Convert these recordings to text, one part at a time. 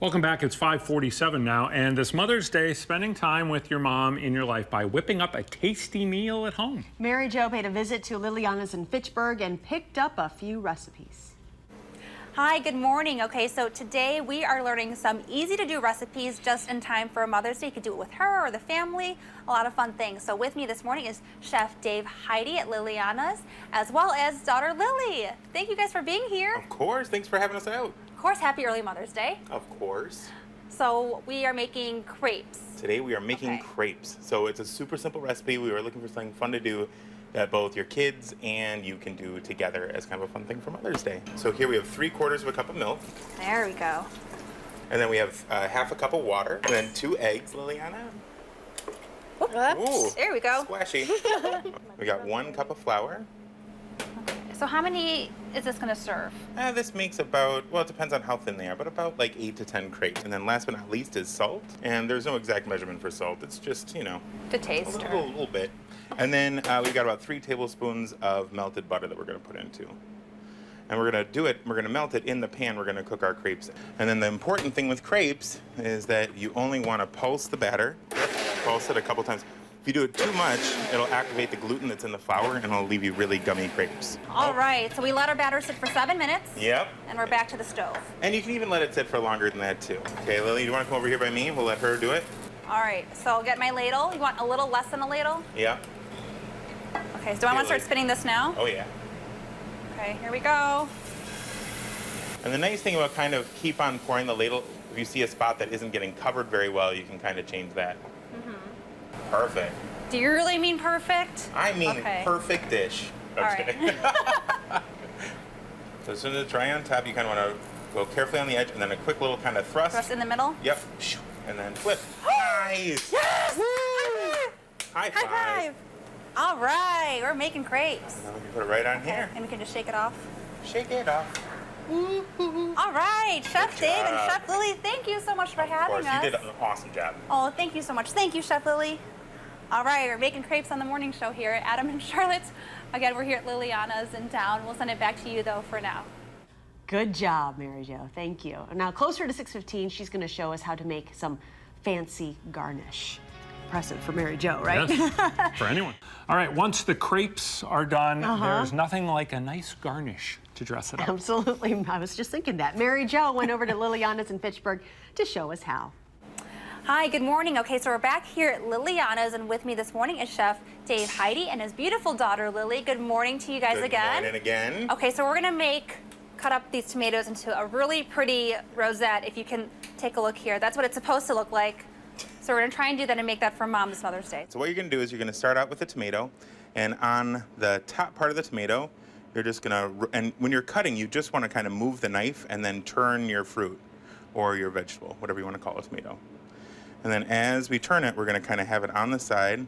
Welcome back. It's 5:47 now, and this Mother's Day, spending time with your mom in your life by whipping up a tasty meal at home. Mary Jo paid a visit to Lilliana's in Fitchburg and picked up a few recipes. Hi, good morning. Okay, so today we are learning some easy to do recipes just in time for Mother's Day. You could do it with her or the family, a lot of fun things. So with me this morning is Chef Dave Heidi at Lilliana's, as well as daughter Lily. Thank you guys for being here. Of course, thanks for having us out. Of course, happy early Mother's Day. Of course. So we are making crepes. Today we are making crepes. So it's a super simple recipe. We were looking for something fun to do that both your kids and you can do together as kind of a fun thing for Mother's Day. So here we have 3/4 of a cup of milk. There we go. And then we have half a cup of water. And then 2 eggs, Lilliana. Ooh, there we go. Squashy. We got 1 cup of flour. So how many is this going to serve? This makes about, well, it depends on how thin they are, but about like 8 to 10 crepes. And then last but not least is salt. And there's no exact measurement for salt. It's just, you know, To taste. a little bit. And then we've got about 3 tablespoons of melted butter that we're going to put into. And we're going to do it, we're going to melt it in the pan we're going to cook our crepes in. And then the important thing with crepes is that you only want to pulse the batter. Pulse it a couple times. If you do it too much, it'll activate the gluten that's in the flour and it'll leave you really gummy crepes. All right, so we let our batter sit for 7 minutes. Yep. And we're back to the stove. And you can even let it sit for longer than that too. Okay, Lily, you want to come over here by me? We'll let her do it. All right, so I'll get my ladle. You want a little less than a ladle? Yeah. Okay, so do I want to start spinning this now? Oh yeah. Okay, here we go. And the nice thing about kind of keep on pouring the ladle, if you see a spot that isn't getting covered very well, you can kind of change that. Perfect. Do you really mean perfect? I mean Okay. perfect dish. All right. So as soon as it's dry on top, you kind of want to go carefully on the edge and then a quick little kind of thrust. Thrust in the middle? Yep. And then flip. Nice. Yes! High five. High five! All right, we're making crepes. And then we can put it right on here. And we can just shake it off. Shake it off. All right, Chef Dave and Chef Lily, thank you so much for having us. Of course, you did an awesome job. Oh, thank you so much. Thank you, Chef Lily. All right, we're making crepes on the morning show here at Adam and Charlotte's. Again, we're here at Lilliana's in town. We'll send it back to you, though, for now. Good job, Mary Jo. Thank you. Now, closer to 6:15, she's going to show us how to make some fancy garnish. Impressive for Mary Jo, right? Yes, for anyone. All right, once the crepes are done, there's nothing like a nice garnish to dress it up. Absolutely. I was just thinking that. Mary Jo went over to Lilliana's in Fitchburg to show us how. Hi, good morning. Okay, so we're back here at Lilliana's, and with me this morning is Chef Dave Heidi and his beautiful daughter, Lily. Good morning to you guys again. Good morning again. Okay, so we're gonna cut up these tomatoes into a really pretty rosette. If you can take a look here, that's what it's supposed to look like. So we're gonna try and do that and make that for Mom this Mother's Day. So what you're gonna do is you're gonna start out with the tomato, and on the top part of the tomato, you're just gonna, and when you're cutting, you just wanna kind of move the knife and then turn your fruit or your vegetable, whatever you wanna call a tomato. And then as we turn it, we're gonna kind of have it on the side.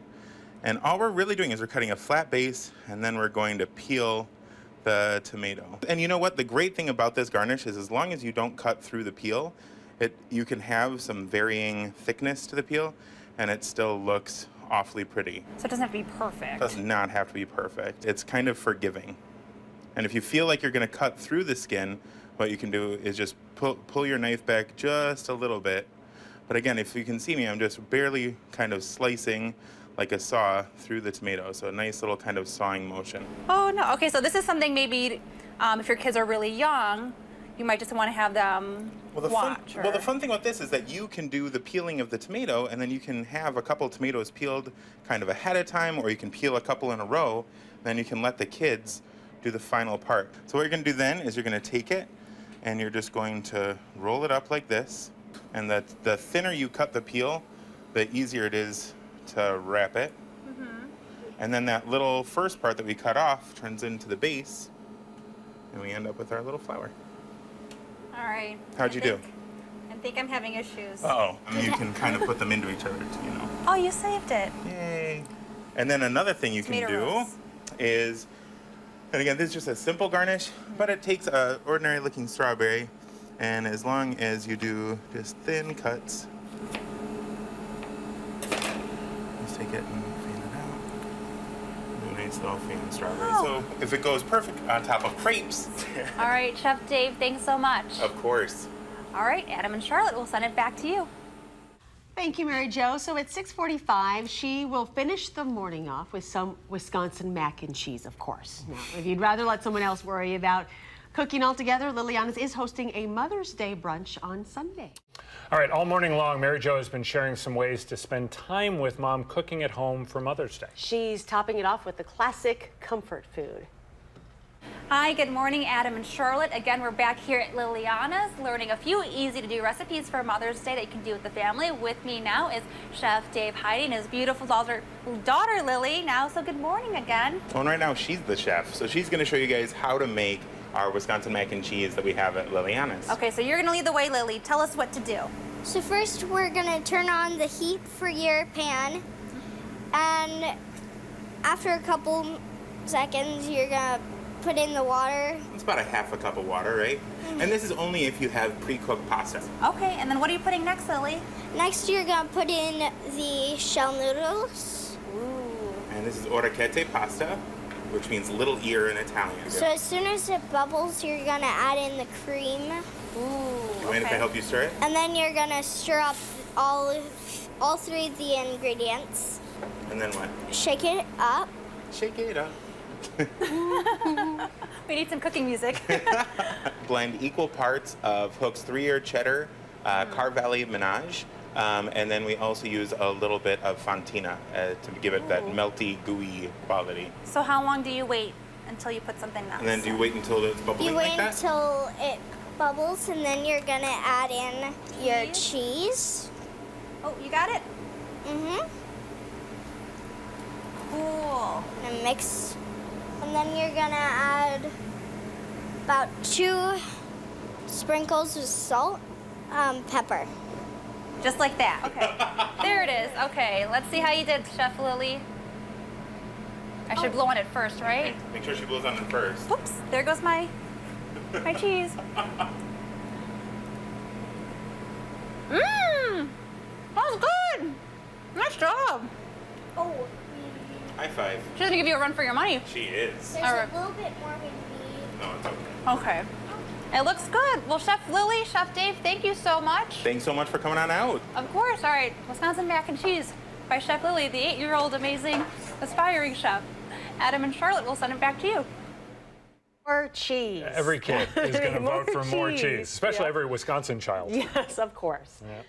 And all we're really doing is we're cutting a flat base, and then we're going to peel the tomato. And you know what? The great thing about this garnish is as long as you don't cut through the peel, you can have some varying thickness to the peel, and it still looks awfully pretty. So it doesn't have to be perfect. It does not have to be perfect. It's kind of forgiving. And if you feel like you're gonna cut through the skin, what you can do is just pull your knife back just a little bit. But again, if you can see me, I'm just barely kind of slicing like a saw through the tomato. So a nice little kind of sawing motion. Oh, no. Okay, so this is something maybe if your kids are really young, you might just want to have them watch. Well, the fun thing about this is that you can do the peeling of the tomato, and then you can have a couple of tomatoes peeled kind of ahead of time, or you can peel a couple in a row. Then you can let the kids do the final part. So what you're going to do then is you're going to take it, and you're just going to roll it up like this. And the thinner you cut the peel, the easier it is to wrap it. And then that little first part that we cut off turns into the base, and we end up with our little flower. All right. How'd you do? I think I'm having issues. Uh-oh. And you can kind of put them into each other, you know. Oh, you saved it. Yay. And then another thing you can do is, and again, this is just a simple garnish, but it takes a ordinary looking strawberry, and as long as you do just thin cuts, just take it and fan it out. Do a nice little fan strawberry. So if it goes perfect on top of crepes. All right, Chef Dave, thanks so much. Of course. All right, Adam and Charlotte, we'll send it back to you. Thank you, Mary Jo. So at 6:45, she will finish the morning off with some Wisconsin mac and cheese, of course. Now, if you'd rather let someone else worry about cooking altogether, Lilliana's is hosting a Mother's Day brunch on Sunday. All right, all morning long, Mary Jo has been sharing some ways to spend time with Mom cooking at home for Mother's Day. She's topping it off with the classic comfort food. Hi, good morning, Adam and Charlotte. Again, we're back here at Lilliana's learning a few easy-to-do recipes for Mother's Day that you can do with the family. With me now is Chef Dave Heidi and his beautiful daughter Lily now. So good morning again. Well, and right now she's the chef, so she's going to show you guys how to make our Wisconsin mac and cheese that we have at Lilliana's. Okay, so you're going to lead the way, Lily. Tell us what to do. So first we're gonna turn on the heat for your pan, and after a couple seconds you're gonna put in the water. It's about a half a cup of water, right? And this is only if you have pre-cooked pasta. Okay, and then what are you putting next, Lily? Next you're gonna put in the shell noodles. Ooh. And this is orecchiette pasta, which means little ear in Italian. So as soon as it bubbles, you're gonna add in the cream. Ooh, You mind if I help you stir it? And then you're gonna stir up all three of the ingredients. And then what? Shake it up. Shake it up. We need some cooking music. Blend equal parts of Hook's 3-year cheddar, Car Valley Menage, and then we also use a little bit of Fontina to give it that melty, gooey quality. So how long do you wait until you put something else? And then do you wait until it's bubbling You like wait that? until it bubbles, and then you're gonna add in your cheese. Oh, you got it? Mm-hmm. Cool. And mix. And then you're gonna add about 2 sprinkles of salt, pepper. Just like that. Okay. There it is. Okay, let's see how you did, Chef Lily. I should blow on it first, right? Make sure she blows on it first. Whoops, there goes my cheese. Mmm, that was good. Nice job. Oh, High five. She's gonna give you a run for your money. She is. there's All right. a little bit more we need. No, it's okay. Okay. It looks good. Well, Chef Lily, Chef Dave, thank you so much. Thanks so much for coming on out. Of course. All right, Wisconsin mac and cheese by Chef Lily, the 8-year-old amazing, aspiring chef. Adam and Charlotte will send it back to you. More cheese. Every kid is going to More vote for more cheese, especially Yep. every Wisconsin child. Yes, of course. Yeah.